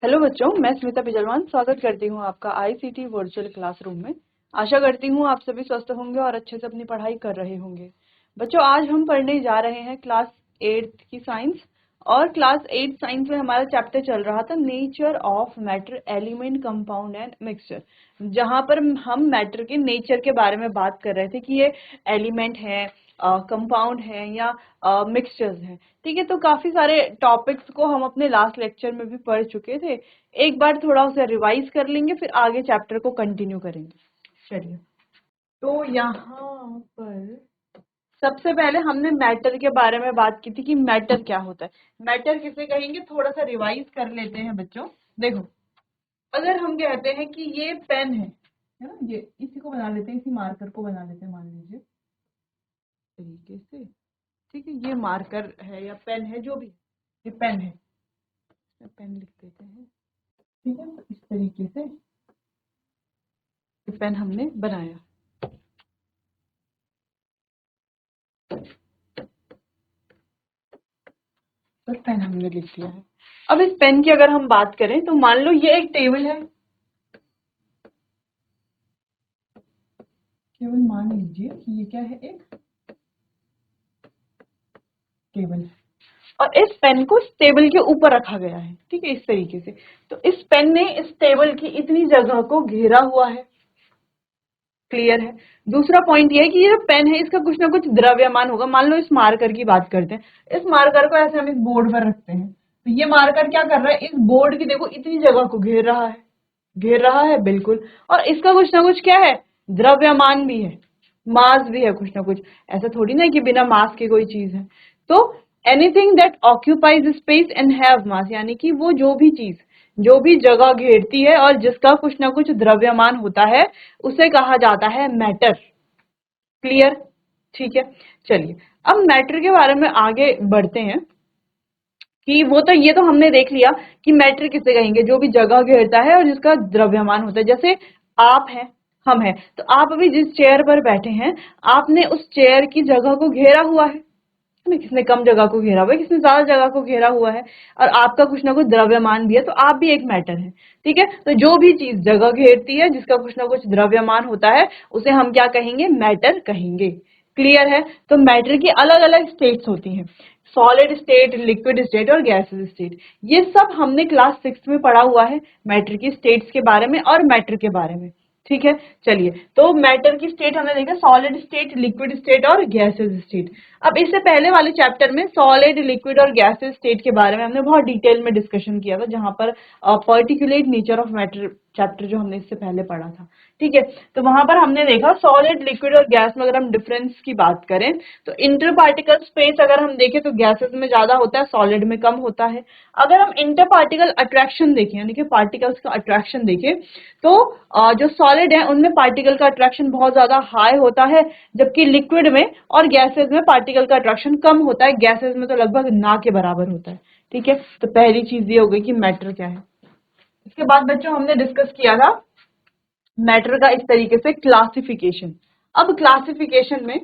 Hello बच्चों, मैं स्मिता पिजलवान स्वागत करती हूँ आपका आईसीटी वर्चुअल क्लासरूम में। आशा करती हूँ आप सभी स्वस्थ होंगे और अच्छे से अपनी पढ़ाई कर रहे होंगे। बच्चों, आज हम पढ़ने जा रहे हैं क्लास 8 की साइंस। और क्लास 8 साइंस में हमारा चैप्टर चल रहा था nature of matter, element, compound and mixture, जहां पर हम मैटर के नेचर के बारे में बात कर रहे थे कि ये एलिमेंट है, कंपाउंड है या मिक्सचर्स हैं। ठीक है, तो काफी सारे टॉपिक्स को हम अपने लास्ट लेक्चर में भी पढ़ चुके थे। एक बार थोड़ा उसे रिवाइज कर लेंगे, फिर आगे चैप्टर को कंटिन्यू करेंगे। चलिए, तो यहाँ पर सबसे पहले हमने मैटर के बारे में बात की थी कि मैटर क्या होता है, मैटर किसे कहेंगे, थोड़ा सा रिवाइज कर लेते हैं बच्चों। देखो, अगर हम कहते हैं कि ये पेन है ना, ये इसी को बना लेते हैं, इसी मार्कर को बना लेते हैं, मान लीजिए तरीके से। ठीक है, ये मार्कर है या पेन है, जो भी है, ये पेन है, पेन लिख देते हैं। ठीक है, तो इस तरीके से ये पेन हमने बनाया। तो पेन हमने लिख दिया है। अब इस पेन की अगर हम बात करें तो मान लो ये एक टेबल है, केवल मान लीजिए कि ये क्या है, एक टेबल है और इस पेन को इस टेबल के ऊपर रखा गया है। ठीक है, इस तरीके से। तो इस पेन ने इस टेबल की इतनी जगह को घेरा हुआ है। क्लियर है। दूसरा पॉइंट ये है कि ये जो पेन है इसका कुछ ना कुछ द्रव्यमान होगा। मान लो इस मार्कर की बात करते हैं, इस मार्कर को ऐसे हम इस बोर्ड पर रखते हैं, तो ये मार्कर क्या कर रहा है, इस बोर्ड की देखो इतनी जगह को घेर रहा है, घेर रहा है बिल्कुल। और इसका कुछ ना कुछ क्या है, द्रव्यमान भी है, मास भी है कुछ ना कुछ। ऐसा थोड़ी ना कि बिना मास के कोई चीज है। तो anything that occupies space and have मास, यानी कि वो जो भी चीज जो भी जगह घेरती है और जिसका कुछ ना कुछ द्रव्यमान होता है, उसे कहा जाता है मैटर। क्लियर। ठीक है, चलिए अब मैटर के बारे में आगे बढ़ते हैं कि वो तो ये तो हमने देख लिया कि मैटर किसे कहेंगे, जो भी जगह घेरता है और जिसका द्रव्यमान होता है। जैसे आप हैं, हम हैं, तो आप अभी जिस चेयर पर बैठे हैं, आपने उस चेयर की जगह को घेरा हुआ है ना, किसने कम जगह को घेरा हुआ है, किसने ज्यादा जगह को घेरा हुआ है, और आपका कुछ ना कुछ द्रव्यमान भी है, तो आप भी एक मैटर है। ठीक है, तो जो भी चीज जगह घेरती है, जिसका कुछ ना कुछ द्रव्यमान होता है, उसे हम क्या कहेंगे, मैटर कहेंगे। क्लियर है। तो मैटर की अलग अलग स्टेट्स होती हैं, सॉलिड स्टेट, लिक्विड स्टेट और गैसेस स्टेट। ये सब हमने क्लास 6 में पढ़ा हुआ है, मैटर की स्टेट्स के बारे में और मैटर के बारे में। ठीक है, चलिए, तो मैटर की स्टेट हमने देखा, सॉलिड स्टेट, लिक्विड स्टेट और गैसेस स्टेट। अब इससे पहले वाले चैप्टर में सॉलिड, लिक्विड और गैसेस स्टेट के बारे में हमने बहुत डिटेल में डिस्कशन किया था, जहां पर particulate nature of matter chapter जो हमने इससे पहले पढ़ा था। ठीक है, तो वहां पर हमने देखा सॉलिड, लिक्विड और गैस में अगर हम डिफरेंस की बात करें तो इंटर पार्टिकल स्पेस अगर हम देखें तो गैसेस में ज्यादा होता है, सॉलिड में कम होता है। अगर हम इंटर पार्टिकल अट्रैक्शन देखें, यानी कि पार्टिकल्स का अट्रैक्शन देखें, तो जो सॉलिड है उनमें पार्टिकल का अट्रैक्शन बहुत ज्यादा हाई होता है, जबकि लिक्विड में और गैसेस में पार्टिकल का अट्रैक्शन कम होता है, गैसेस में तो लगभग ना के बराबर होता है। ठीक है, तो पहली चीज ये हो गई कि मैटर क्या है। इसके बाद बच्चों हमने डिस्कस किया था मैटर का इस तरीके से क्लासिफिकेशन। अब क्लासिफिकेशन में,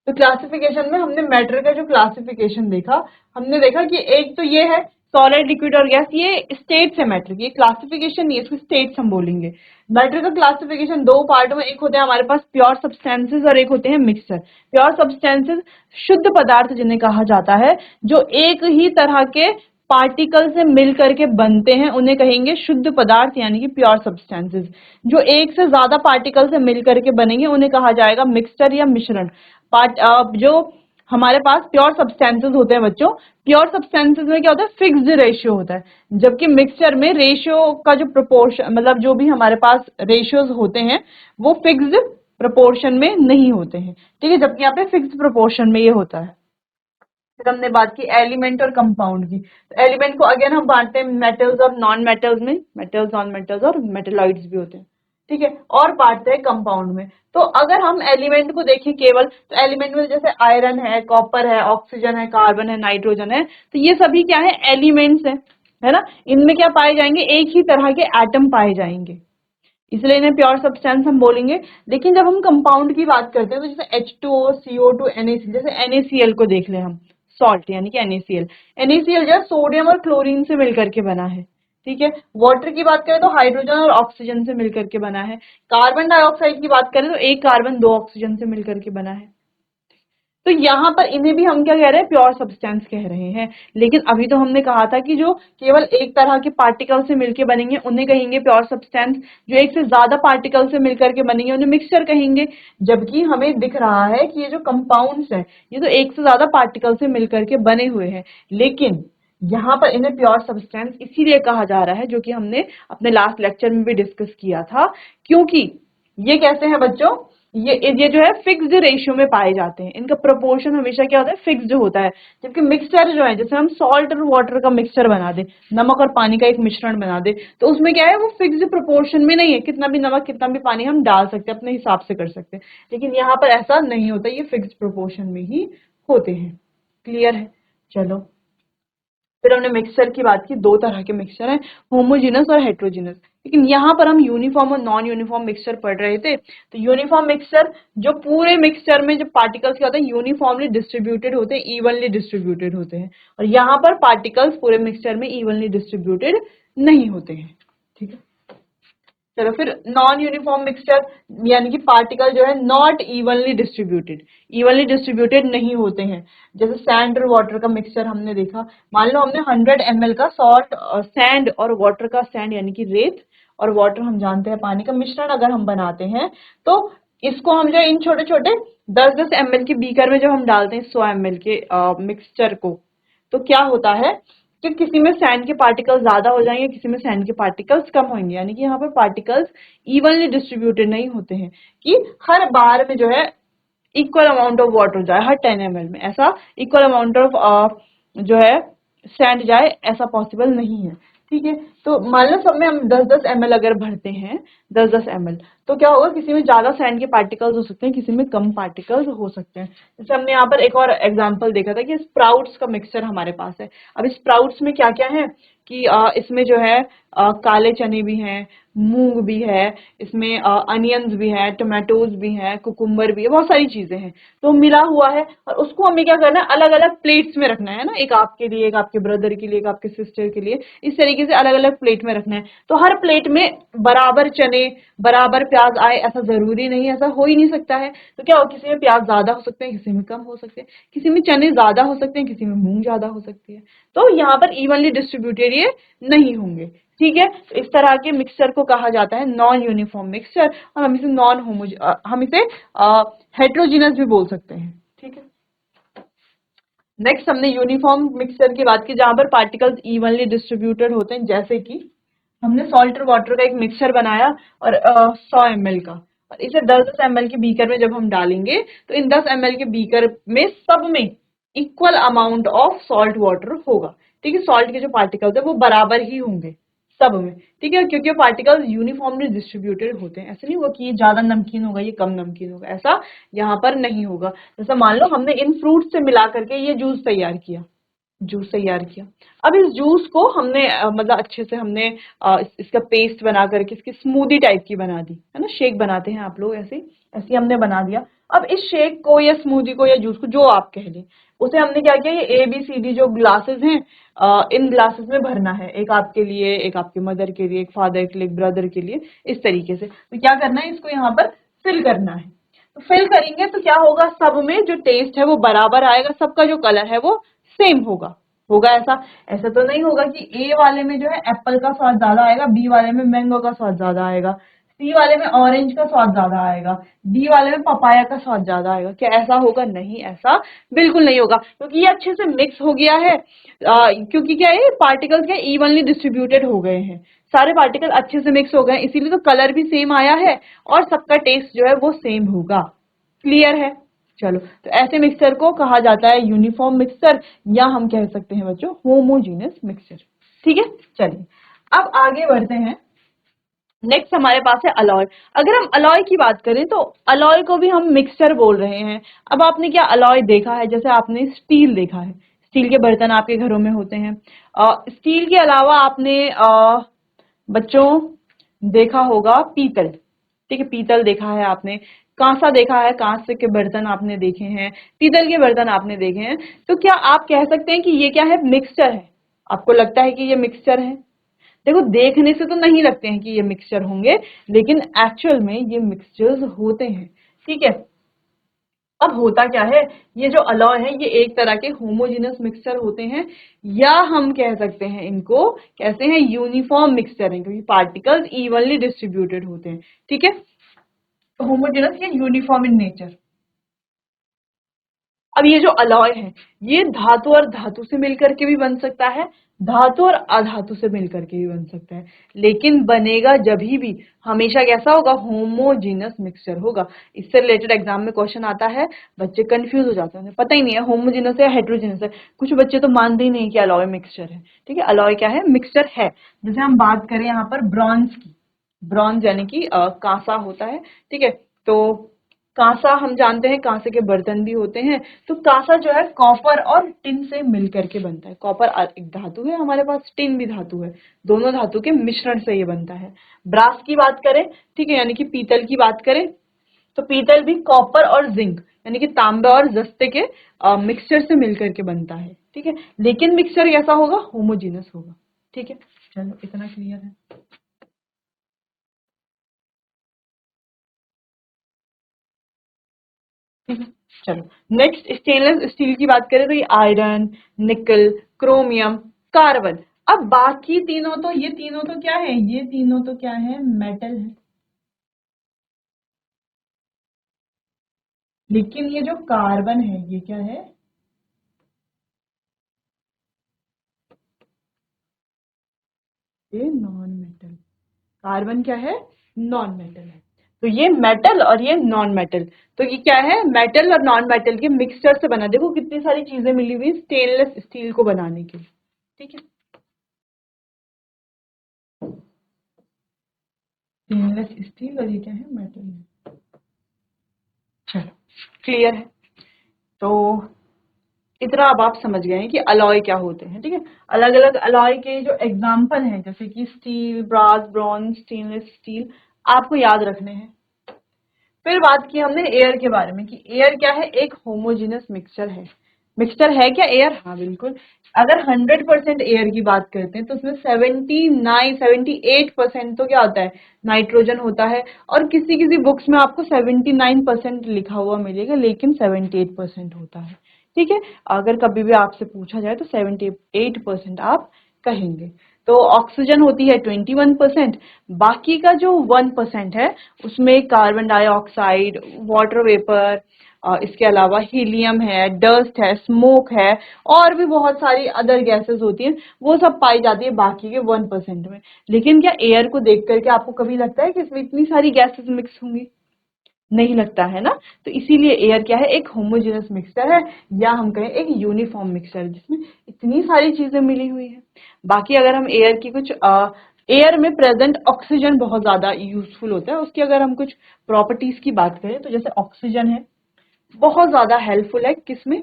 तो क्लासिफिकेशन में हमने मैटर का जो क्लासिफिकेशन देखा, हमने देखा कि एक तो ये है सॉलिड, लिक्विड और गैस, ये स्टेट्स है मैटर की, क्लासिफिकेशन नहीं है, इसको स्टेट्स हम बोलेंगे। मैटर का क्लासिफिकेशन दो पार्ट में, एक होते हैं हमारे पास प्योर सब्सटेंसेस और एक होते हैं मिक्सचर। प्योर सब्सटेंसेस शुद्ध पदार्थ जिन्हें कहा जाता है, जो एक ही तरह के पार्टिकल से मिल करके बनते हैं, उन्हें कहेंगे शुद्ध पदार्थ, यानी कि प्योर सब्सटेंसेस। जो एक से ज्यादा पार्टिकल से मिल करके बनेंगे उन्हें कहा जाएगा मिक्सचर या मिश्रण। जो हमारे पास प्योर सब्सटेंसेस होते हैं बच्चों, प्योर सब्सटेंसेस में क्या होता है, फिक्स्ड रेशियो होता है, जबकि मिक्सचर में रेशियो का जो प्रोपोर्शन, मतलब जो भी हमारे पास रेशियोज होते हैं वो फिक्स्ड प्रोपोर्शन में नहीं होते हैं। ठीक है, जबकि यहाँ पे फिक्स्ड प्रोपोर्शन में ये होता है। फिर हमने बात की एलिमेंट और कंपाउंड की। तो एलिमेंट को अगेन हम बांटते हैं मेटल्स और नॉन मेटल्स में, मेटल्स, नॉन मेटल्स और मेटेलॉइड्स भी होते हैं। ठीक है, और बांटते हैं कंपाउंड में। तो अगर हम एलिमेंट को देखें केवल, तो एलिमेंट में जैसे आयरन है, कॉपर है, ऑक्सीजन है, कार्बन है, नाइट्रोजन है, तो ये सभी क्या है, एलिमेंट्स है ना। इनमें क्या पाए जाएंगे, एक ही तरह के एटम पाए जाएंगे, इसलिए इन्हें प्योर सब्सटेंस हम बोलेंगे। लेकिन जब हम कंपाउंड की बात करते हैं, तो जैसे H2O, CO2, NaCl, जैसे NaCl को देख ले हम, सॉल्ट यानी कि NaCl। NaCl जो है सोडियम और क्लोरीन से मिलकर के बना है। ठीक है। वाटर की बात करें तो हाइड्रोजन और ऑक्सीजन से मिलकर के बना है। कार्बन डाइऑक्साइड की बात करें तो एक कार्बन दो ऑक्सीजन से मिलकर के बना है। तो यहाँ पर इन्हें भी हम क्या कह रहे हैं, प्योर सब्सटेंस कह रहे हैं। लेकिन अभी तो हमने कहा था कि जो केवल एक तरह के पार्टिकल से मिलकर बनेंगे उन्हें कहेंगे प्योर सब्सटेंस, जो एक से ज्यादा पार्टिकल से मिलकर के बनेंगे उन्हें मिक्सचर कहेंगे। जबकि हमें दिख रहा है कि ये जो कंपाउंड्स है ये तो एक से ज्यादा पार्टिकल से मिलकर के बने हुए हैं, लेकिन यहाँ पर इन्हें प्योर सब्सटेंस इसीलिए कहा जा रहा है, जो कि हमने अपने लास्ट लेक्चर में भी डिस्कस किया था, क्योंकि ये कैसे हैं बच्चों, ये जो है फिक्स्ड रेशियो में पाए जाते हैं। इनका प्रोपोर्शन हमेशा क्या होता है, फिक्स्ड होता है। जबकि मिक्सचर जो है, जैसे हम सॉल्ट और वाटर का मिक्सचर बना दे, नमक और पानी का एक मिश्रण बना दे, तो उसमें क्या है, वो फिक्स्ड प्रोपोर्शन में नहीं है, कितना भी नमक कितना भी पानी हम डाल सकते हैं, अपने हिसाब से कर सकते हैं। लेकिन यहाँ पर ऐसा नहीं होता, ये फिक्स्ड प्रोपोर्शन में ही होते हैं। क्लियर है? चलो, फिर हमने मिक्सचर की बात की, दो तरह के मिक्सचर हैं, होमोजेनस और हेट्रोजेनस। लेकिन यहाँ पर हम यूनिफॉर्म और नॉन यूनिफॉर्म मिक्सचर पढ़ रहे थे। तो यूनिफॉर्म मिक्सचर, जो पूरे मिक्सचर में जो पार्टिकल्स क्या होते हैं, यूनिफॉर्मली डिस्ट्रीब्यूटेड होते हैं, इवनली डिस्ट्रीब्यूटेड होते हैं। और यहाँ पर पार्टिकल्स पूरे मिक्सचर में इवनली डिस्ट्रीब्यूटेड नहीं होते हैं। ठीक है, चलो फिर नॉन यूनिफॉर्म मिक्सचर, यानी कि पार्टिकल जो है not evenly distributed, evenly distributed नहीं होते हैं। जैसे सैंड और वाटर का मिक्सचर हमने देखा, मान लो हमने 100 ml का सॉल्ट, सैंड और वाटर का, सैंड यानी कि रेत और वाटर हम जानते हैं पानी का मिश्रण अगर हम बनाते हैं, तो इसको हम जो इन छोटे छोटे 10-10 ml के बीकर में जब हम डालते हैं 100 ml के मिक्सचर को, तो क्या होता है कि किसी में सैंड के पार्टिकल्स ज्यादा हो जाएंगे, किसी में सैंड के पार्टिकल्स कम होंगे। यानी कि यहाँ पर पार्टिकल्स इवनली डिस्ट्रीब्यूटेड नहीं होते हैं कि हर बार में जो है इक्वल अमाउंट ऑफ वाटर जाए, हर 10 ml में ऐसा इक्वल अमाउंट ऑफ जो है सैंड जाए, ऐसा पॉसिबल नहीं है। ठीक है, तो मान लो सब में हम 10-10 ml अगर भरते हैं, 10-10 ml, तो क्या होगा, किसी में ज्यादा सैंड के पार्टिकल्स हो सकते हैं, किसी में कम पार्टिकल्स हो सकते हैं। जैसे हमने यहाँ पर एक और एग्जांपल देखा था कि स्प्राउट्स का मिक्सचर हमारे पास है। अब स्प्राउट्स में क्या क्या है कि इसमें जो है काले चने भी हैं, मूंग भी है, इसमें अनियंस भी है, टोमेटोज भी हैं, कुकुम्बर भी है, बहुत सारी चीजें हैं। तो मिला हुआ है और उसको हमें क्या करना है, अलग अलग प्लेट्स में रखना है ना, एक आपके लिए, एक आपके ब्रदर के लिए, एक आपके सिस्टर के लिए, इस तरीके से अलग अलग प्लेट में रखना है। तो हर प्लेट में बराबर चने बराबर प्याज आए ऐसा जरूरी नहीं है, ऐसा हो ही नहीं सकता है। तो क्या हो, किसी में प्याज ज्यादा हो सकते हैं, किसी में कम हो सकते हैं, किसी में चने ज्यादा हो सकते हैं, किसी में मूंग ज्यादा हो सकती है। तो यहाँ पर इवनली डिस्ट्रीब्यूटेड ये नहीं होंगे। ठीक है, तो इस तरह के मिक्सचर को कहा जाता है नॉन यूनिफॉर्म मिक्सचर, और हम इसे हेट्रोजीनस भी बोल सकते हैं। ठीक है, नेक्स्ट हमने यूनिफॉर्म मिक्सचर की बात की, जहां पर पार्टिकल्स इवनली डिस्ट्रीब्यूटेड होते हैं। जैसे कि हमने सॉल्ट और वाटर का एक मिक्सचर बनाया और 100 ml का, और इसे 10-10 ml के बीकर में जब हम डालेंगे, तो इन 10 ml के बीकर में सब में equal amount of salt water होगा। ठीक है, सॉल्ट के जो पार्टिकल्स है वो बराबर ही होंगे सब में। ठीक है, क्योंकि पार्टिकल्स यूनिफॉर्मली डिस्ट्रीब्यूटेड होते हैं। ऐसा नहीं होगा कि ये ज्यादा नमकीन होगा, ये कम नमकीन होगा, ऐसा यहाँ पर नहीं होगा। जैसा मान लो हमने इन फ्रूट से मिला करके ये जूस तैयार किया। अब इस जूस को हमने मतलब अच्छे से हमने इसका पेस्ट बना करके इसकी स्मूदी टाइप की बना दी, है ना, शेक बनाते हैं आप लोग, ऐसे ऐसे हमने बना दिया। अब इस शेक को या स्मूदी को या जूस को, जो आप कह लें, उसे हमने क्या किया, ये ABCD जो ग्लासेस हैं, इन ग्लासेस में भरना है, एक आपके लिए, एक आपके मदर के लिए, एक फादर के लिए, एक ब्रदर के लिए, इस तरीके से। तो क्या करना है, इसको यहाँ पर फिल करना है। तो फिल करेंगे तो क्या होगा, सब में जो टेस्ट है वो बराबर आएगा, सबका जो कलर है वो सेम होगा। होगा ऐसा? ऐसा तो नहीं होगा कि ए वाले में जो है एप्पल का स्वाद ज्यादा आएगा, बी वाले में मैंगो का स्वाद ज्यादा आएगा, सी वाले में ऑरेंज का स्वाद ज्यादा आएगा, डी वाले में पपाया का स्वाद ज्यादा आएगा। क्या ऐसा होगा? नहीं, ऐसा बिल्कुल नहीं होगा, क्योंकि ये अच्छे से मिक्स हो गया है। क्योंकि क्या है, पार्टिकल्स क्या इवनली डिस्ट्रीब्यूटेड हो गए हैं, सारे पार्टिकल अच्छे से मिक्स हो गए, इसीलिए तो कलर भी सेम आया है और सबका टेस्ट जो है वो सेम होगा। क्लियर है? चलो, तो ऐसे मिक्सचर को कहा जाता है यूनिफॉर्म मिक्सचर, या हम कह सकते हैं बच्चों होमोजीनियस मिक्सचर। ठीक है, चलिए अब आगे बढ़ते हैं। नेक्स्ट हमारे पास है अलॉय। अगर हम अलॉय की बात करें तो अलॉय को भी हम मिक्सचर बोल रहे हैं। अब आपने क्या अलॉय देखा है, जैसे आपने स्टील देखा है, स्टील के बर्तन आपके घरों में होते हैं। स्टील के अलावा आपने बच्चों देखा होगा पीतल। ठीक है, पीतल देखा है आपने, कांसा देखा है, कांसे के बर्तन आपने देखे हैं, पीतल के बर्तन आपने देखे हैं। तो क्या आप कह सकते हैं कि ये क्या है, मिक्सचर है? आपको लगता है कि ये मिक्सचर है? देखो देखने से तो नहीं लगते हैं कि ये मिक्सचर होंगे, लेकिन एक्चुअल में ये मिक्सचर्स होते हैं। ठीक है, अब होता क्या है, ये जो अलॉय है ये एक तरह के होमोजेनस मिक्सचर होते हैं, या हम कह सकते हैं इनको कैसे हैं, यूनिफॉर्म मिक्सचर हैं, क्योंकि पार्टिकल्स इवनली डिस्ट्रीब्यूटेड होते हैं। ठीक है, होमोजेनस या यूनिफॉर्म इन नेचर। अब ये जो अलॉय है ये धातु और धातु से मिलकर के भी बन सकता है, धातु और अधातु से मिलकर के भी बन सकता है, लेकिन बनेगा जब भी हमेशा कैसा होगा, होमोजीनस मिक्सचर होगा। इससे रिलेटेड एग्जाम में क्वेश्चन आता है, बच्चे कंफ्यूज हो जाते हैं, उन्हें पता ही नहीं है होमोजीनस है या हेट्रोजीनस है। कुछ बच्चे तो मानते ही नहीं कि अलॉय मिक्सचर है। ठीक है, अलॉय क्या है, मिक्सचर है। जैसे हम बात करें यहाँ पर ब्रॉन्ज की, ब्रॉन्ज यानी कि कांसा होता है। ठीक है, तो कांसा हम जानते हैं, कांसे के बर्तन भी होते हैं। तो कांसा जो है कॉपर और टिन से मिलकर के बनता है। कॉपर एक धातु है हमारे पास, टिन भी धातु है, दोनों धातु के मिश्रण से ये बनता है। ब्रास की बात करें, ठीक है, यानी कि पीतल की बात करें, तो पीतल भी कॉपर और जिंक यानी कि तांबा और जस्ते के मिक्सचर से मिलकर के बनता है। ठीक है, लेकिन मिक्सचर कैसा होगा, होमोजीनस होगा। ठीक है, चलो इतना क्लियर है। ठीक है, चलो नेक्स्ट स्टेनलेस स्टील की बात करें तो ये आयरन, निकल, क्रोमियम, कार्बन। अब बाकी तीनों तो, ये तीनों तो क्या है, ये तीनों तो क्या है, मेटल है। लेकिन ये जो कार्बन है ये क्या है, ये नॉन मेटल। कार्बन क्या है, नॉन मेटल है। तो ये मेटल और ये नॉन मेटल, तो ये क्या है, मेटल और नॉन मेटल के मिक्सचर से बना। देखो कितनी सारी चीजें मिली हुई स्टेनलेस स्टील को बनाने के लिए। ठीक है, स्टेनलेस स्टील और ये क्या है, मेटल है। चलो क्लियर है। तो इतना अब आप समझ गए हैं कि अलॉय क्या होते हैं। ठीक है, अलग अलग अलॉय के जो एग्जाम्पल हैं जैसे कि steel, brass, bronze, stainless steel, आपको याद रखने हैं। फिर बात की हमने एयर के बारे में कि एयर क्या है, एक होमोजेनस मिक्सचर है। मिक्सचर है क्या एयर, हाँ बिल्कुल। अगर 100% एयर की बात करते हैं तो उसमें 78% तो क्या होता है, नाइट्रोजन होता है। और किसी किसी बुक्स में आपको 79% लिखा हुआ मिलेगा, लेकिन 78% होता है। ठीक है, अगर कभी भी आपसे पूछा जाए तो 78% आप कहेंगे। तो ऑक्सीजन होती है 21%, बाकी का जो 1% है उसमें कार्बन डाइऑक्साइड, वाटर वेपर, इसके अलावा हीलियम है, डस्ट है, स्मोक है, और भी बहुत सारी अदर गैसेस होती हैं, वो सब पाई जाती है बाकी के 1% में। लेकिन क्या एयर को देख करके आपको कभी लगता है कि इसमें इतनी सारी गैसेस मिक्स होंगी, नहीं लगता है ना। तो इसीलिए एयर क्या है, एक होमोजेनस मिक्सचर है, या हम कहें एक यूनिफॉर्म मिक्सचर जिसमें इतनी सारी चीजें मिली हुई है। बाकी अगर हम एयर की कुछ एयर में प्रेजेंट ऑक्सीजन बहुत ज्यादा यूजफुल होता है, उसकी अगर हम कुछ प्रॉपर्टीज की बात करें तो जैसे ऑक्सीजन है बहुत ज्यादा हेल्पफुल है, किसमें,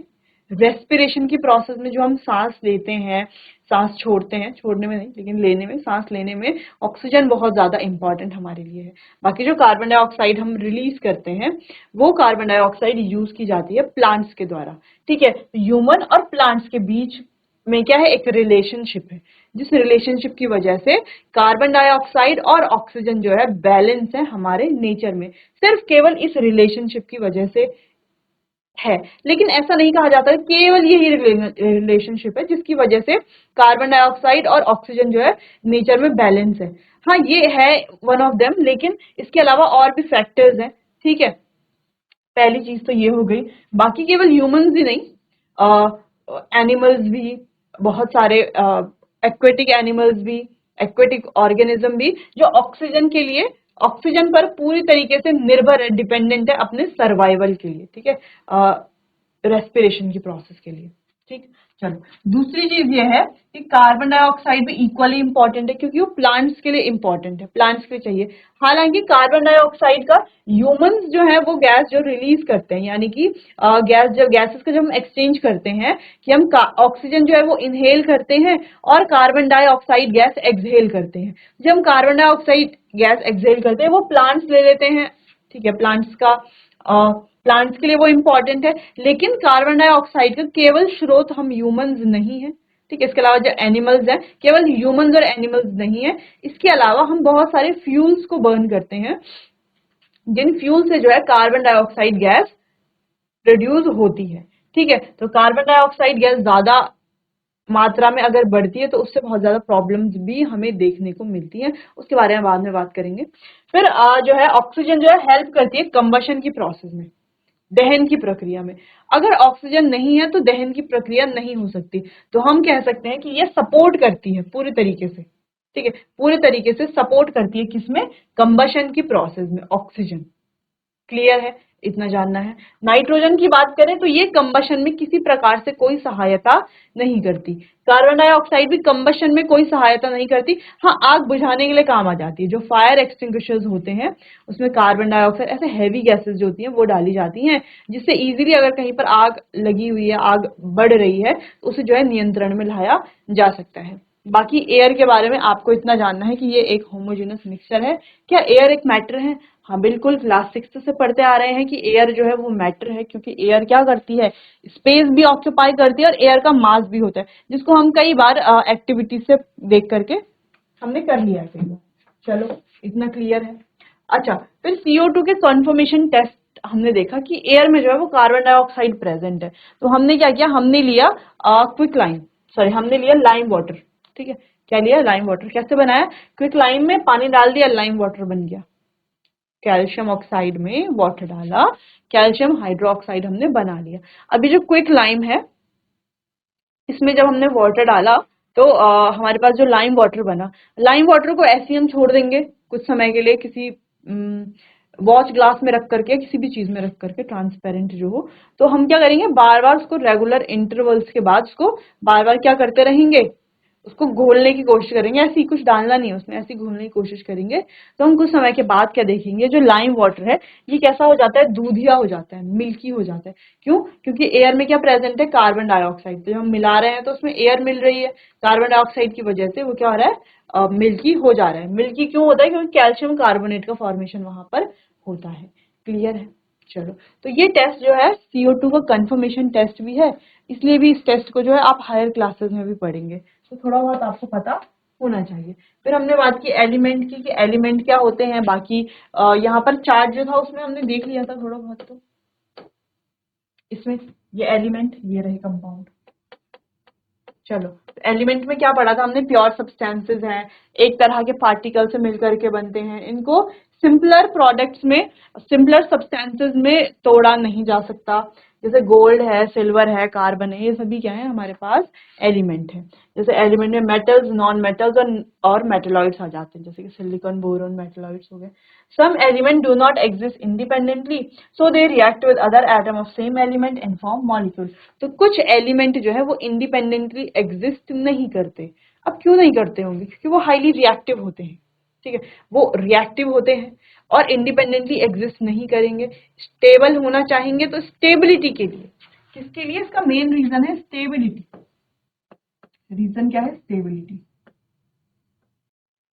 रेस्पिरेशन की प्रोसेस में। जो हम सांस लेते हैं, सांस छोड़ते हैं, छोड़ने में नहीं लेकिन लेने में, सांस लेने में ऑक्सीजन बहुत ज्यादा इंपॉर्टेंट हमारे लिए है। बाकी जो कार्बन डाइऑक्साइड हम रिलीज करते हैं, वो कार्बन डाइऑक्साइड यूज की जाती है प्लांट्स के द्वारा। ठीक है, ह्यूमन और प्लांट्स के बीच में क्या है, एक रिलेशनशिप है, जिस रिलेशनशिप की वजह से कार्बन डाइऑक्साइड और ऑक्सीजन जो है बैलेंस है हमारे नेचर में, सिर्फ केवल इस रिलेशनशिप की वजह से है। लेकिन ऐसा नहीं कहा जाता केवल यही रिलेशनशिप है जिसकी वजह से कार्बन डाइऑक्साइड और ऑक्सीजन जो है नेचर में बैलेंस है। हाँ ये है वन ऑफ देम, लेकिन इसके अलावा और भी फैक्टर्स हैं। ठीक है, पहली चीज तो ये हो गई। बाकी केवल ह्यूमंस ही नहीं, एनिमल्स भी, बहुत सारे एक्वेटिक एनिमल्स भी, एक्वेटिक ऑर्गेनिज्म भी, जो ऑक्सीजन के लिए, ऑक्सीजन पर पूरी तरीके से निर्भर है, डिपेंडेंट है अपने सर्वाइवल के लिए। ठीक है, रेस्पिरेशन की प्रोसेस के लिए। ठीक, चलो दूसरी चीज ये है कि कार्बन डाइऑक्साइड भी इक्वली इंपॉर्टेंट है, क्योंकि वो प्लांट्स के लिए इंपॉर्टेंट है, प्लांट्स के लिए चाहिए। हालांकि कार्बन डाइऑक्साइड का ह्यूमंस जो है वो गैस जो रिलीज करते हैं, यानी कि गैस, जब गैसेस का जब हम एक्सचेंज करते हैं कि हम ऑक्सीजन जो है वो इनहेल करते हैं और कार्बन डाइऑक्साइड गैस एक्सहेल करते हैं। जब हम कार्बन डाइऑक्साइड गैस एक्सहेल करते हैं वो प्लांट्स ले लेते हैं। ठीक है, प्लांट्स का, प्लांट्स के लिए वो इंपॉर्टेंट है। लेकिन कार्बन डाइऑक्साइड का केवल स्रोत हम ह्यूमंस नहीं है, ठीक है। इसके अलावा जो एनिमल्स हैं, केवल ह्यूमंस और एनिमल्स नहीं है, इसके अलावा हम बहुत सारे फ्यूल्स को बर्न करते हैं, जिन फ्यूल से जो है कार्बन डाइऑक्साइड गैस प्रोड्यूस होती है। ठीक है, तो कार्बन डाइऑक्साइड गैस ज्यादा मात्रा में अगर बढ़ती है तो उससे बहुत ज्यादा प्रॉब्लम्स भी हमें देखने को मिलती हैं, उसके बारे में बाद में बात करेंगे। फिर जो है ऑक्सीजन जो है हेल्प करती है कंबशन की प्रोसेस में, दहन की प्रक्रिया में। अगर ऑक्सीजन नहीं है तो दहन की प्रक्रिया नहीं हो सकती, तो हम कह सकते हैं कि ये सपोर्ट करती है पूरे तरीके से। ठीक है, पूरे तरीके से सपोर्ट करती है किसमें, कंबशन की प्रोसेस में ऑक्सीजन। क्लियर है, इतना जानना है। नाइट्रोजन की बात करें तो ये कंबशन में किसी प्रकार से कोई सहायता नहीं करती। कार्बन डाइऑक्साइड भी कंबशन में कोई सहायता नहीं करती, हाँ आग बुझाने के लिए काम आ जाती है। जो फायर एक्सटिंग्विशर्स होते हैं उसमें कार्बन डाइऑक्साइड ऐसे हैवी गैसेस जो होती हैं वो डाली जाती हैं, जिससे इजीली अगर कहीं पर आग लगी हुई है, आग बढ़ रही है, तो उसे जो है नियंत्रण में लाया जा सकता है। बाकी एयर के बारे में आपको इतना जानना है कि ये एक होमोजेनस मिक्सचर है। क्या एयर एक मैटर है? हाँ बिल्कुल, क्लास 6 से पढ़ते आ रहे हैं कि एयर जो है वो मैटर है, क्योंकि एयर क्या करती है, स्पेस भी ऑक्यूपाई करती है और एयर का मास भी होता है, जिसको हम कई बार एक्टिविटी से देख करके हमने कर लिया है कई बार। चलो इतना क्लियर है। अच्छा, फिर CO2 के कन्फर्मेशन टेस्ट हमने देखा कि एयर में जो है वो कार्बन डाइऑक्साइड प्रेजेंट है, तो हमने क्या किया, हमने लिया क्विक लाइम, सॉरी हमने लिया लाइम वाटर। ठीक है, क्या लिया, लाइम वाटर। कैसे बनाया, क्विक लाइम में पानी डाल दिया, लाइम वाटर बन गया। कैल्शियम ऑक्साइड में वाटर डाला, कैल्शियम हाइड्रोक्साइड हमने बना लिया। अभी जो क्विक लाइम है इसमें जब हमने वाटर डाला तो हमारे पास जो लाइम वाटर बना, लाइम वाटर को ऐसे हम छोड़ देंगे कुछ समय के लिए, किसी वॉच ग्लास में रख करके, किसी भी चीज में रख करके ट्रांसपेरेंट जो हो, तो हम क्या करेंगे, बार बार उसको रेगुलर इंटरवल्स के बाद उसको बार बार क्या करते रहेंगे, उसको घोलने की कोशिश करेंगे। ऐसे ही कुछ डालना नहीं है उसमें, ऐसे घोलने की कोशिश करेंगे, तो हम कुछ समय के बाद क्या देखेंगे, जो लाइम वाटर है ये कैसा हो जाता है, दूधिया हो जाता है, मिल्की हो जाता है। क्यों, क्योंकि एयर में क्या प्रेजेंट है, कार्बन डाइऑक्साइड। तो जब हम मिला रहे हैं तो उसमें एयर मिल रही है, कार्बन डाइऑक्साइड की वजह से वो क्या हो रहा है, मिल्की हो जा रहा है। मिल्की क्यों होता है, क्योंकि कैल्शियम कार्बोनेट का फॉर्मेशन वहां पर होता है। क्लियर है। चलो, तो ये टेस्ट जो है CO2 का कंफर्मेशन टेस्ट भी है, इसलिए भी इस टेस्ट को जो है आप हायर क्लासेस में भी पढ़ेंगे, तो थोड़ा बहुत आपको पता होना चाहिए। फिर हमने बात की एलिमेंट की, कि एलिमेंट क्या होते हैं। बाकी यहाँ पर चार्ट जो था उसमें हमने देख लिया था थोड़ा बहुत, तो इसमें ये एलिमेंट, ये रहे कंपाउंड। चलो, एलिमेंट में क्या पढ़ा था हमने, प्योर सब्सटेंसेस हैं, एक तरह के पार्टिकल से मिलकर के बनते हैं, इनको सिंपलर प्रोडक्ट्स में, सिंपलर सब्सटेंसेस में तोड़ा नहीं जा सकता। जैसे गोल्ड है, सिल्वर है, कार्बन है, ये सभी क्या है हमारे पास एलिमेंट है। जैसे एलिमेंट में मेटल्स, नॉन मेटल्स और मेटेलॉइड्स आ जाते हैं, जैसे कि सिलिकॉन, बोरोन, मेटेलॉइड्स हो गए। some element do not exist independently, so they react with other atom of same element and form molecule। तो कुछ एलिमेंट जो है वो इंडिपेंडेंटली एग्जिस्ट नहीं करते। अब क्यों नहीं करते होंगे, क्योंकि वो हाईली रिएक्टिव होते हैं। ठीक है, वो रिएक्टिव होते हैं और इंडिपेंडेंटली एग्जिस्ट नहीं करेंगे। स्टेबल होना चाहेंगे तो स्टेबिलिटी के लिए, किसके लिए, इसका मेन रीजन है स्टेबिलिटी। रीजन क्या है, स्टेबिलिटी।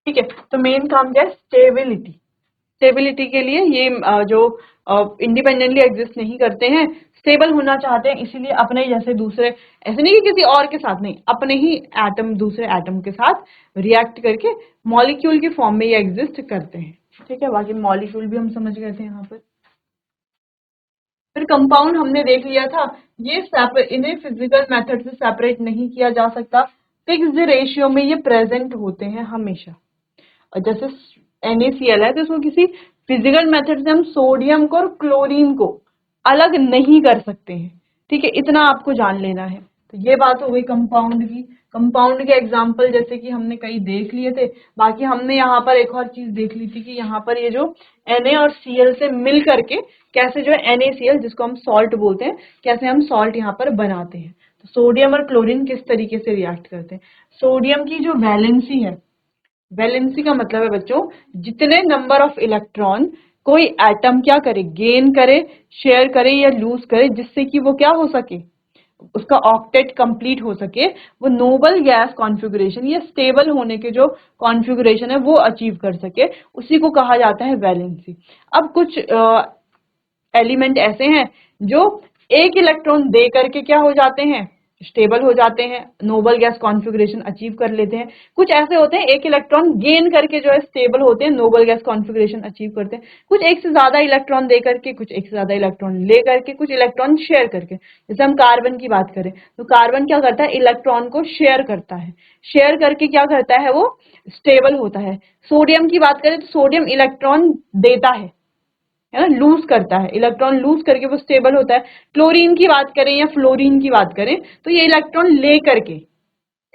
ठीक है, तो मेन काम क्या है, स्टेबिलिटी। स्टेबिलिटी के लिए ये जो इंडिपेंडेंटली एग्जिस्ट नहीं करते हैं, स्टेबल होना चाहते हैं, इसीलिए अपने जैसे दूसरे, ऐसे नहीं कि किसी और के साथ नहीं, अपने ही एटम दूसरे एटम के साथ रिएक्ट करके मॉलिक्यूल की फॉर्म में ये एग्जिस्ट करते हैं। ठीक है, बाकी मॉलिक्यूल भी हम समझ गए थे यहाँ पर। फिर कंपाउंड हमने देख लिया था, ये इन्हें फिजिकल मेथड से सेपरेट नहीं किया जा सकता, फिक्स्ड रेशियो में ये प्रेजेंट होते हैं हमेशा। और जैसे NaCl है तो इसको किसी फिजिकल मेथड से हम सोडियम को और क्लोरीन को अलग नहीं कर सकते हैं। ठीक है, इतना आपको जान लेना है। तो ये बात हो गई कंपाउंड की। कंपाउंड के एग्जांपल जैसे कि हमने कई देख लिए थे। बाकी हमने यहाँ पर एक और चीज देख ली थी कि यहाँ पर ये जो Na और Cl से मिल करके कैसे जो है NaCl, जिसको हम सॉल्ट बोलते हैं, कैसे हम सॉल्ट यहाँ पर बनाते हैं। तो सोडियम और क्लोरीन किस तरीके से रिएक्ट करते हैं। सोडियम की जो वैलेंसी है, वैलेंसी का मतलब है बच्चों, जितने नंबर ऑफ इलेक्ट्रॉन कोई एटम क्या करे, गेन करे, शेयर करे या लूज करे, जिससे कि वो क्या हो सके, उसका ऑक्टेट कंप्लीट हो सके, वो नोबल गैस कॉन्फ़िगरेशन या स्टेबल होने के जो कॉन्फ़िगरेशन है वो अचीव कर सके, उसी को कहा जाता है वैलेंसी। अब कुछ एलिमेंट ऐसे हैं जो एक इलेक्ट्रॉन दे करके क्या हो जाते हैं, स्टेबल हो जाते हैं, नोबल गैस कॉन्फ़िगरेशन अचीव कर लेते हैं। कुछ ऐसे होते हैं एक इलेक्ट्रॉन गेन करके जो है स्टेबल होते हैं, नोबल गैस कॉन्फ़िगरेशन अचीव करते हैं। कुछ एक से ज्यादा इलेक्ट्रॉन दे करके, कुछ एक से ज्यादा इलेक्ट्रॉन ले करके, कुछ इलेक्ट्रॉन शेयर करके। जैसे हम कार्बन की बात करें तो कार्बन क्या करता है, इलेक्ट्रॉन को शेयर करता है, शेयर करके क्या करता है, वो स्टेबल होता है। सोडियम की बात करें तो सोडियम इलेक्ट्रॉन देता है ना, लूज करता है, इलेक्ट्रॉन लूज करके वो स्टेबल होता है। क्लोरीन की बात करें या फ्लोरीन की बात करें तो ये इलेक्ट्रॉन ले करके,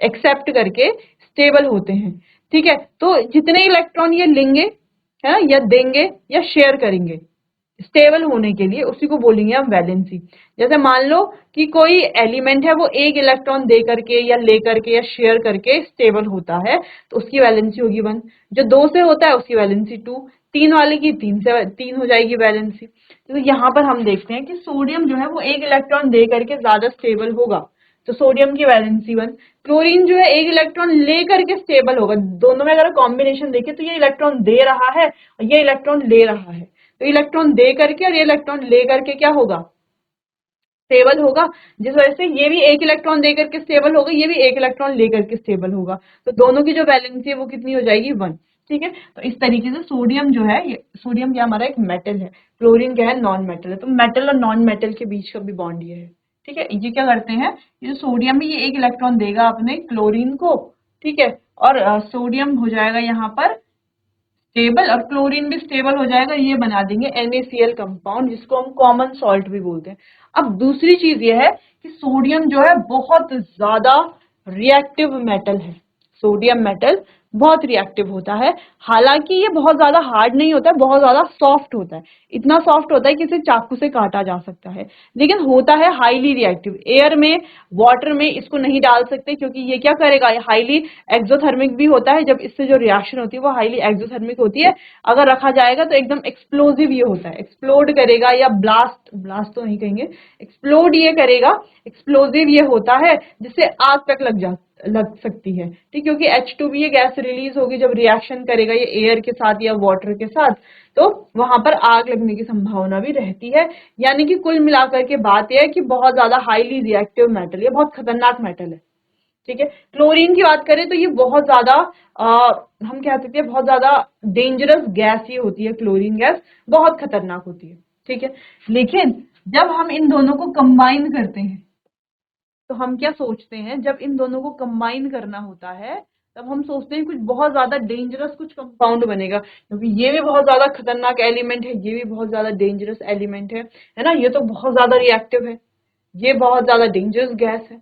एक्सेप्ट करके स्टेबल होते हैं। ठीक है, तो जितने इलेक्ट्रॉन ये लेंगे, है ना, या देंगे या शेयर करेंगे स्टेबल होने के लिए, उसी को बोलेंगे हम वैलेंसी। जैसे मान लो कि कोई एलिमेंट है वो एक इलेक्ट्रॉन दे करके या ले करके या शेयर करके स्टेबल होता है तो उसकी वैलेंसी होगी 1। जो 2 से होता है उसकी वैलेंसी 2, 3 वाले की 3 से 3 हो जाएगी वैलेंसी। तो यहाँ पर हम देखते हैं कि सोडियम जो है वो एक इलेक्ट्रॉन दे करके ज्यादा स्टेबल होगा, तो सोडियम की वैलेंसी 1। क्लोरीन जो है एक इलेक्ट्रॉन ले करके स्टेबल होगा। दोनों में अगर कॉम्बिनेशन देखें तो ये इलेक्ट्रॉन दे रहा है और ये इलेक्ट्रॉन ले रहा है, तो इलेक्ट्रॉन दे करके और ये इलेक्ट्रॉन ले करके क्या होगा, स्टेबल होगा। जिस वजह से ये भी एक इलेक्ट्रॉन दे करके स्टेबल होगा, ये भी एक इलेक्ट्रॉन ले करके स्टेबल होगा, तो दोनों की जो वैलेंसी है वो कितनी हो जाएगी, 1। ठीक है, तो इस तरीके से सोडियम जो है, ये सोडियम क्या हमारा एक मेटल है, क्लोरीन क्या है, नॉन मेटल है। तो मेटल और नॉन मेटल के बीच का भी बॉन्ड ये है। ठीक है, ये क्या करते हैं, ये जो सोडियम है ये एक इलेक्ट्रॉन देगा अपने क्लोरीन को, ठीक है, और सोडियम हो जाएगा यहाँ पर स्टेबल और क्लोरीन भी स्टेबल हो जाएगा, ये बना देंगे NaCl कंपाउंड, जिसको हम कॉमन सॉल्ट भी बोलते हैं। अब दूसरी चीज ये है कि सोडियम जो है बहुत ज्यादा रिएक्टिव मेटल है, सोडियम मेटल बहुत रिएक्टिव होता है। हालांकि ये बहुत ज्यादा हार्ड नहीं होता है, बहुत ज्यादा सॉफ्ट होता है, इतना सॉफ्ट होता है कि इसे चाकू से काटा जा सकता है, लेकिन होता है हाईली रिएक्टिव। एयर में, वाटर में इसको नहीं डाल सकते क्योंकि ये क्या करेगा, ये हाईली एक्सोथर्मिक भी होता है। जब इससे जो रिएक्शन होती है वो हाईली एक्सोथर्मिक होती है, अगर रखा जाएगा तो एकदम एक्सप्लोजिव ये होता है, एक्सप्लोड करेगा या ब्लास्ट, ब्लास्ट तो नहीं कहेंगे, एक्सप्लोड ये करेगा, एक्सप्लोजिव ये होता है जिससे आग तक लग सकती है। ठीक, क्योंकि H2 ये गैस रिलीज होगी जब रिएक्शन करेगा ये एयर के साथ या वाटर के साथ, तो वहां पर आग लगने की संभावना भी रहती है। यानी कि कुल मिलाकर के बात यह है कि बहुत ज्यादा हाईली रिएक्टिव मेटल, ये बहुत खतरनाक मेटल है। ठीक है, क्लोरीन की बात करें तो ये बहुत ज्यादा हम कह सकते हैं बहुत ज्यादा डेंजरस गैस ये होती है, क्लोरीन गैस बहुत खतरनाक होती है। ठीक है, लेकिन जब हम इन दोनों को कंबाइन करते हैं तो हम क्या सोचते हैं, जब इन दोनों को कंबाइन करना होता है तब हम सोचते हैं कुछ बहुत ज्यादा डेंजरस कुछ कंपाउंड बनेगा, क्योंकि ये भी बहुत ज्यादा खतरनाक एलिमेंट है, ये भी बहुत ज्यादा डेंजरस एलिमेंट है ना, ये तो बहुत ज्यादा रिएक्टिव है, ये बहुत ज्यादा डेंजरस गैस है,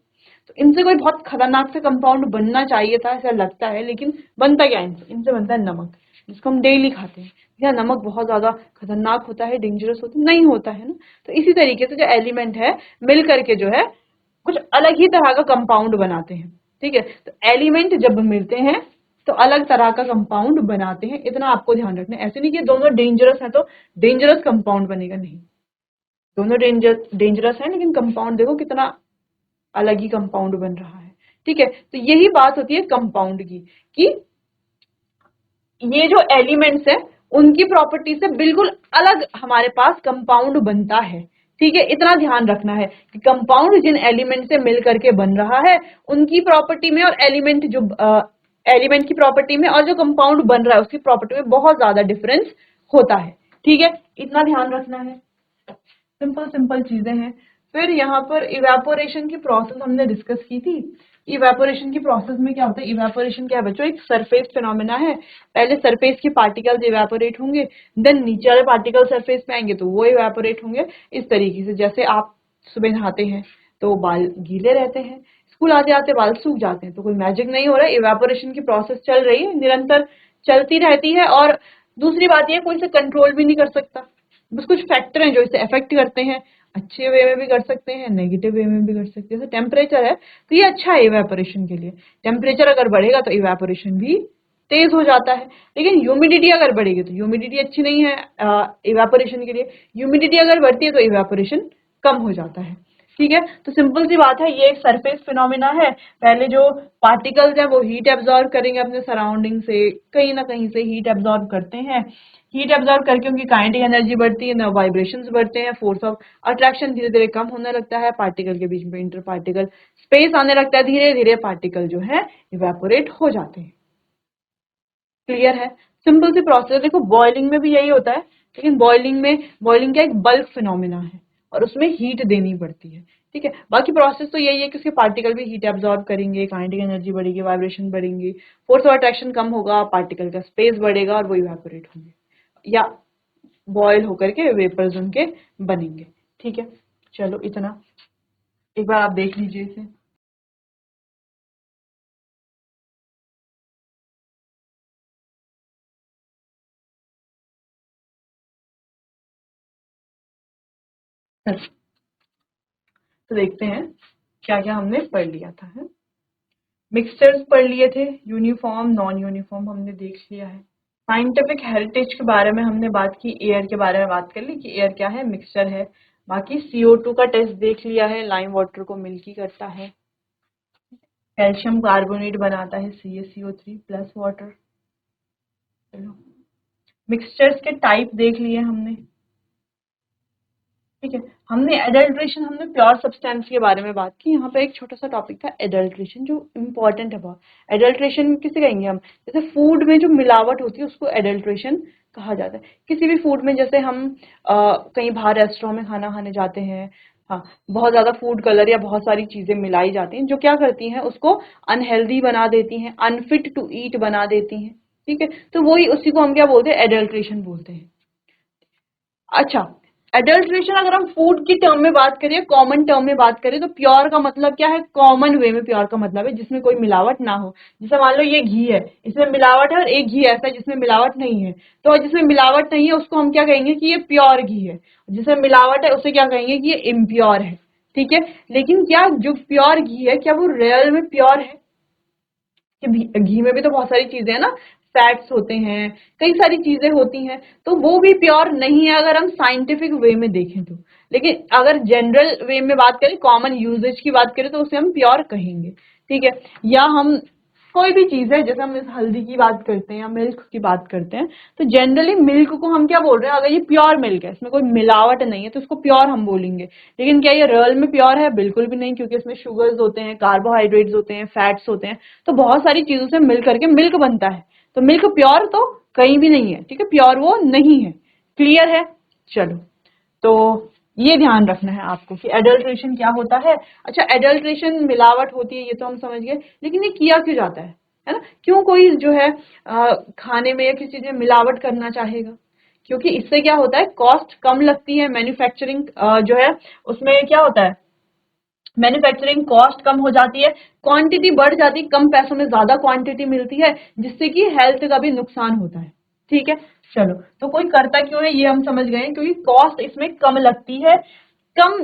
तो इनसे कोई बहुत खतरनाक से कंपाउंड बनना चाहिए था ऐसा लगता है। लेकिन बनता क्या इनसे, इनसे बनता है नमक, जिसको हम डेली खाते हैं। क्या नमक बहुत ज्यादा खतरनाक होता है, डेंजरस होता है? नहीं होता है ना। तो इसी तरीके से जो एलिमेंट है मिल करके जो है कुछ अलग ही तरह का कंपाउंड बनाते हैं। ठीक है, तो एलिमेंट जब मिलते हैं तो अलग तरह का कंपाउंड बनाते हैं, इतना आपको ध्यान रखना है। ऐसे नहीं कि दोनों डेंजरस है तो डेंजरस कंपाउंड बनेगा, नहीं, दोनों डेंजरस है लेकिन कंपाउंड देखो कितना अलग ही कंपाउंड बन रहा है। ठीक है, तो यही बात होती है कंपाउंड की, कि ये जो एलिमेंट्स है उनकी प्रॉपर्टी से बिल्कुल अलग हमारे पास कंपाउंड बनता है। ठीक है, इतना ध्यान रखना है कि कंपाउंड जिन एलिमेंट से मिल करके बन रहा है उनकी प्रॉपर्टी में और एलिमेंट जो एलिमेंट की प्रॉपर्टी में और जो कंपाउंड बन रहा है उसकी प्रॉपर्टी में बहुत ज्यादा डिफरेंस होता है। ठीक है, इतना ध्यान रखना है, सिंपल सिंपल चीजें हैं। फिर यहाँ पर इवेपोरेशन की प्रोसेस हमने डिस्कस की थी। इवेपोरेशन की प्रोसेस में क्या होता है, इवेपोरेशन क्या है बच्चों, एक सरफेस फिनोमेना है। पहले सरफेस के पार्टिकल्स इवेपोरेट होंगे, देन नीचे वाले पार्टिकल सरफेस पे आएंगे तो वो इवेपोरेट होंगे। इस तरीके से जैसे आप सुबह नहाते हैं तो बाल गीले रहते हैं, स्कूल आते आते बाल सूख जाते हैं, तो कोई मैजिक नहीं हो रहा है, इवेपोरेशन की प्रोसेस चल रही है, निरंतर चलती रहती है। और दूसरी बात यह कोई इसे कंट्रोल भी नहीं कर सकता, बस कुछ फैक्टर हैं जो इसे अफेक्ट करते हैं, अच्छे वे में भी कर सकते हैं, नेगेटिव वे में भी कर सकते हैं। जैसे टेम्परेचर है तो ये अच्छा है इवेपोरेशन के लिए, टेम्परेचर अगर बढ़ेगा तो इवेपोरेशन भी तेज हो जाता है। लेकिन ह्यूमिडिटी अगर बढ़ेगी तो ह्यूमिडिटी अच्छी नहीं है इवेपोरेशन के लिए, ह्यूमिडिटी अगर बढ़ती है तो इवेपोरेशन कम हो जाता है। ठीक है, तो सिंपल सी बात है, ये एक सरफेस फिनोमिना है। पहले जो पार्टिकल्स हैं वो हीट एब्जॉर्ब करेंगे अपने सराउंडिंग से, कहीं ना कहीं से हीट एब्जॉर्ब करते हैं, हीट एब्जॉर्ब करके उनकी काइनेटिक एनर्जी बढ़ती है, वाइब्रेशंस बढ़ते हैं, फोर्स ऑफ अट्रैक्शन धीरे धीरे कम होने लगता है, पार्टिकल के बीच में इंटर पार्टिकल स्पेस आने लगता है, धीरे धीरे पार्टिकल जो है इवेपोरेट हो जाते हैं। क्लियर है? सिंपल सी प्रोसेस। देखो बॉइलिंग में भी यही होता है, लेकिन बॉइलिंग क्या एक बल्क फिनोमिना है और उसमें हीट देनी पड़ती है। ठीक है, बाकी प्रोसेस तो यही है कि उसके पार्टिकल भी हीट एब्जॉर्ब करेंगे, काइनेटिक एनर्जी बढ़ेगी, वाइब्रेशन बढ़ेंगे, फोर्स ऑफ अट्रैक्शन कम होगा, पार्टिकल का स्पेस बढ़ेगा और वो इवेपोरेट होंगे या बॉयल होकर के वेपर्स उनके बनेंगे। ठीक है, चलो इतना एक बार आप देख लीजिए इसे। तो देखते हैं क्या क्या हमने पढ़ लिया था। है मिक्सचर्स पढ़ लिए थे, यूनिफॉर्म नॉन यूनिफॉर्म हमने देख लिया है। साइंटिफिक हेरिटेज के बारे में हमने बात की, एयर के बारे में बात कर ली कि एयर क्या है, मिक्सचर है। बाकी CO2 का टेस्ट देख लिया है, लाइम वाटर को मिल्की करता है, कैल्शियम कार्बोनेट बनाता है CaCO3 प्लस वाटर। चलो मिक्सचर्स के टाइप देख लिए हमने। ठीक है, हमने एडल्ट्रेशन, हमने प्योर सब्सटेंस के बारे में बात की। यहाँ पे एक छोटा सा टॉपिक था एडल्ट्रेशन जो इम्पोर्टेंट है बहुत। एडल्ट्रेशन किसे कहेंगे हम, जैसे फूड में जो मिलावट होती है उसको एडल्ट्रेशन कहा जाता है। किसी भी फूड में, जैसे हम कहीं बाहर रेस्टोरेंट में खाना खाने जाते हैं, हाँ, बहुत ज्यादा फूड कलर या बहुत सारी चीजें मिलाई जाती हैं जो क्या करती हैं उसको अनहेल्दी बना देती हैं, अनफिट टू ईट बना देती हैं। ठीक है, तो वही उसी को हम क्या बोलते हैं, एडल्ट्रेशन बोलते हैं। अच्छा, एडल्ट्रेशन अगर हम फूड की टर्म में बात करें, कॉमन टर्म में बात करें, तो प्योर का मतलब क्या है, कॉमन वे में प्योर का मतलब है जिसमें कोई मिलावट ना हो। जैसे मान लो ये घी है, इसमें मिलावट है, और एक घी ऐसा है जिसमें मिलावट नहीं है, तो जिसमें मिलावट नहीं है उसको हम क्या कहेंगे कि ये प्योर घी है। जिसमें मिलावट है उसे क्या कहेंगे कि ये इम्प्योर है। ठीक है, लेकिन क्या जो प्योर घी है क्या वो रियल में प्योर है? कि घी में भी तो बहुत सारी चीजें है ना, फैट्स होते हैं, कई सारी चीजें होती हैं, तो वो भी प्योर नहीं है अगर हम साइंटिफिक वे में देखें तो। लेकिन अगर जनरल वे में बात करें, कॉमन यूजेज की बात करें, तो उसे हम प्योर कहेंगे। ठीक है, या हम कोई भी चीज है, जैसे हम इस हल्दी की बात करते हैं या मिल्क की बात करते हैं, तो जनरली मिल्क को हम क्या बोल रहे हैं, अगर ये प्योर मिल्क है, इसमें कोई मिलावट नहीं है, तो इसको प्योर हम बोलेंगे। लेकिन क्या ये रियल में प्योर है? बिल्कुल भी नहीं, क्योंकि इसमें शुगर्स होते हैं, कार्बोहाइड्रेट्स होते हैं, फैट्स होते हैं, तो बहुत सारी चीजों से मिल करके मिल्क बनता है। तो मिल्क प्योर तो कहीं भी नहीं है। ठीक है, प्योर वो नहीं है। क्लियर है? चलो, तो ये ध्यान रखना है आपको कि एडल्ट्रेशन क्या होता है। अच्छा, एडल्ट्रेशन मिलावट होती है ये तो हम समझ गए, लेकिन ये किया क्यों जाता है ना? क्यों कोई जो है खाने में या किसी चीज में मिलावट करना चाहेगा? क्योंकि इससे क्या होता है, कॉस्ट कम लगती है, मैन्युफैक्चरिंग जो है उसमें क्या होता है, मैन्युफैक्चरिंग कॉस्ट कम हो जाती है, क्वांटिटी बढ़ जाती है, कम पैसों में ज्यादा क्वांटिटी मिलती है, जिससे कि हेल्थ का भी नुकसान होता है। ठीक है, चलो, तो कोई करता क्यों है ये हम समझ गए, क्योंकि कॉस्ट इसमें कम लगती है, कम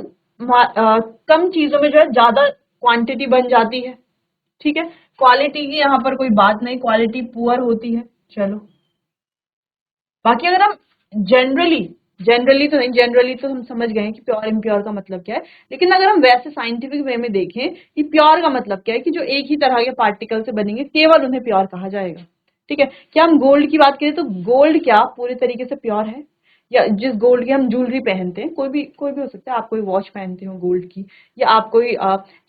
कम चीजों में जो है ज्यादा क्वांटिटी बन जाती है। ठीक है, क्वालिटी की यहाँ पर कोई बात नहीं, क्वालिटी पुअर होती है। चलो, बाकी अगर हम जनरली जनरली तो हम समझ गए कि प्योर इम्प्योर का मतलब क्या है। लेकिन अगर हम वैसे साइंटिफिक वे में देखें कि प्योर का मतलब क्या है, कि जो एक ही तरह के पार्टिकल से बनेंगे केवल उन्हें प्योर कहा जाएगा। ठीक है, क्या हम गोल्ड की बात करें तो गोल्ड क्या पूरे तरीके से प्योर है? या जिस गोल्ड की हम ज्वेलरी पहनते हैं, कोई भी हो सकता है, आप कोई वॉच पहनते हो गोल्ड की, या आप कोई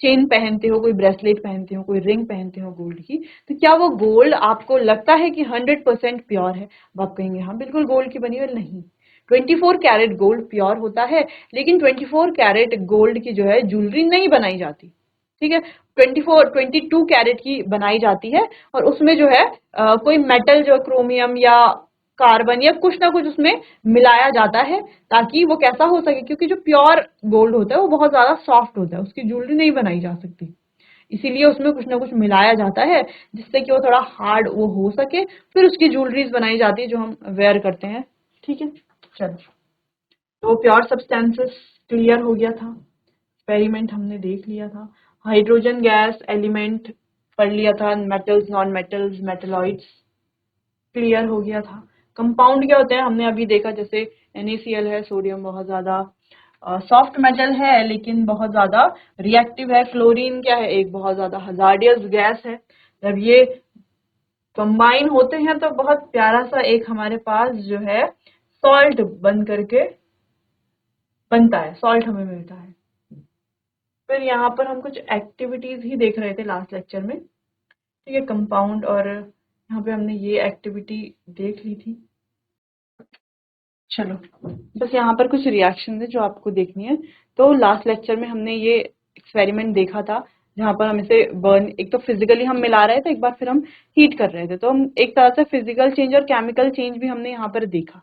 चेन पहनते हो, कोई ब्रेसलेट पहनते हो, कोई रिंग पहनते हो गोल्ड की, तो क्या वो गोल्ड आपको लगता है कि 100% प्योर है? आप कहेंगे हाँ बिल्कुल गोल्ड की बनी है। नहीं, 24 कैरेट गोल्ड प्योर होता है, लेकिन 24 कैरेट गोल्ड की जो है ज्वेलरी नहीं बनाई जाती। ठीक है, 22 कैरेट की बनाई जाती है, और उसमें जो है कोई मेटल जो क्रोमियम या कार्बन या कुछ ना कुछ उसमें मिलाया जाता है, ताकि वो कैसा हो सके, क्योंकि जो प्योर गोल्ड होता है वो बहुत ज्यादा सॉफ्ट होता है, उसकी ज्वेलरी नहीं बनाई जा सकती, इसीलिए उसमें कुछ ना कुछ मिलाया जाता है जिससे कि वो थोड़ा हार्ड वो हो सके, फिर उसकी ज्वेलरीज बनाई जाती है जो हम वेयर करते हैं। ठीक है, चलो, तो प्योर सब्सटेंसेस क्लियर हो गया था, एक्सपेरिमेंट हमने देख लिया था, हाइड्रोजन गैस एलिमेंट पढ़ लिया था, metals, non metals, metalloids clear हो गया था। कंपाउंड क्या होते हैं हमने अभी देखा, जैसे NaCl है, सोडियम बहुत ज्यादा सॉफ्ट मेटल है लेकिन बहुत ज्यादा रिएक्टिव है। क्लोरीन क्या है, एक बहुत ज्यादा हजार्डियस गैस है। जब ये कंबाइन होते हैं तो बहुत प्यारा सा एक हमारे पास जो है सॉल्ट बन करके बनता है, सॉल्ट हमें मिलता है। फिर यहाँ पर हम कुछ एक्टिविटीज ही देख रहे थे लास्ट लेक्चर में, ठीक है, कंपाउंड, और यहाँ पे हमने ये एक्टिविटी देख ली थी। चलो, बस यहाँ पर कुछ रिएक्शन है जो आपको देखनी है। तो लास्ट लेक्चर में हमने ये एक्सपेरिमेंट देखा था जहाँ पर हम इसे बर्न, एक तो फिजिकली हम मिला रहे थे, एक बार फिर हम हीट कर रहे थे, तो हम एक तरह से फिजिकल चेंज और केमिकल चेंज भी हमने यहाँ पर देखा,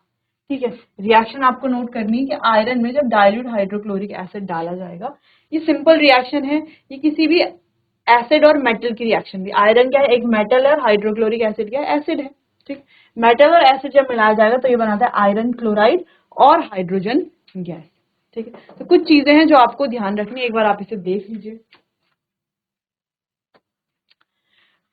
ठीक है। रिएक्शन आपको नोट करनी है कि आयरन में जब डाइल्यूट हाइड्रोक्लोरिक एसिड डाला जाएगा, ये सिंपल रिएक्शन है, ये किसी भी एसिड और मेटल की रिएक्शन भी। आयरन क्या है, एक मेटल है, और हाइड्रोक्लोरिक एसिड क्या है, एसिड है, ठीक। मेटल और एसिड जब मिलाया जाएगा तो ये बनाता है आयरन क्लोराइड और हाइड्रोजन गैस, ठीक है। तो कुछ चीजें हैं जो आपको ध्यान रखनी है, एक बार आप इसे देख लीजिए।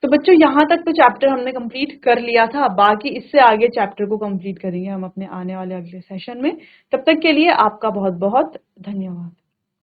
तो बच्चों यहाँ तक तो चैप्टर हमने कंप्लीट कर लिया था, बाकी इससे आगे चैप्टर को कंप्लीट करेंगे हम अपने आने वाले अगले सेशन में। तब तक के लिए आपका बहुत बहुत धन्यवाद।